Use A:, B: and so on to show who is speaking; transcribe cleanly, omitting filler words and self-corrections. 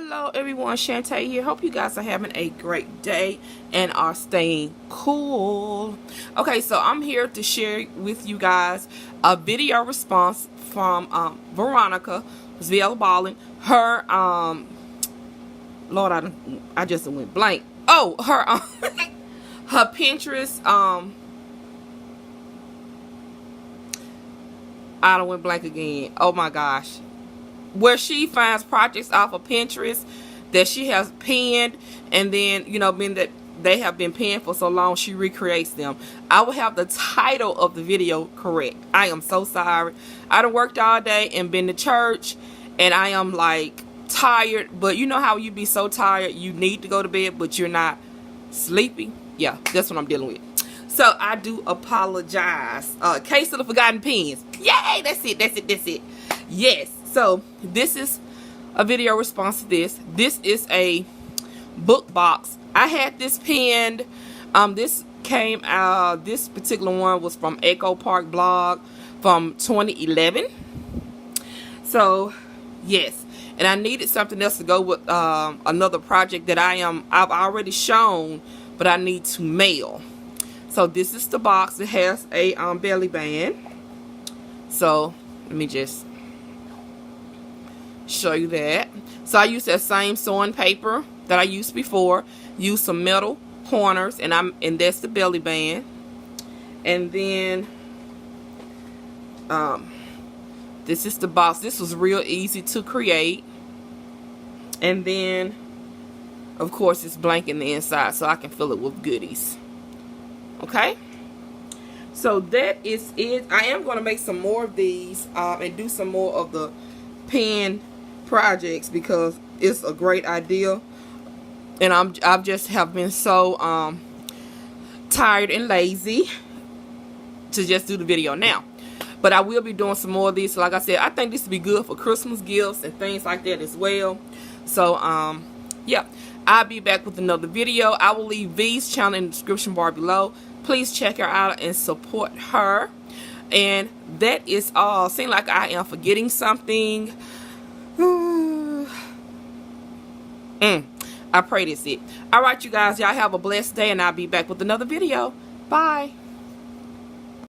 A: Hello everyone, Shanta here. Hope you guys are having a great day and are staying cool. Okay, so I'm here to share with you guys a video response from Veronica, who's VL Balling. Her Lord, I just went blank. Oh, her her Pinterest I done went blank again. Oh my gosh. Where she finds projects off of Pinterest that she has pinned, and then, you know, being that they have been pinned for so long, she recreates them. I will have the title of the video correct. I am so sorry. I done worked all day and been to church, and I am like tired. But you know how you be so tired you need to go to bed but you're not sleepy? Yeah, that's what I'm dealing with. So I do apologize. Case of the forgotten pins. Yay, that's it. Yes. So this is a video response to this. This is a book box. I had this pinned. This came out. This particular one was from Echo Park blog from 2011. So yes, and I needed something else to go with another project that I've already shown, but I need to mail. So this is the box. It has a belly band. So let me just show you that. So I used that same sewing paper that I used before. Use some metal corners, and that's the belly band. And then this is the box. This was real easy to create. And then of course it's blank in the inside, so I can fill it with goodies. Okay, so that is it. I am going to make some more of these and do some more of the pen projects because it's a great idea, and I've just have been so tired and lazy to just do the video now. But I will be doing some more of these. So like I said, I think this would be good for Christmas gifts and things like that as well. So yeah, I'll be back with another video. I will leave V's channel in the description bar below. Please check her out and support her. And that is all. Seems like I am forgetting something. I pray this it. Alright, you guys. Y'all have a blessed day, and I'll be back with another video. Bye.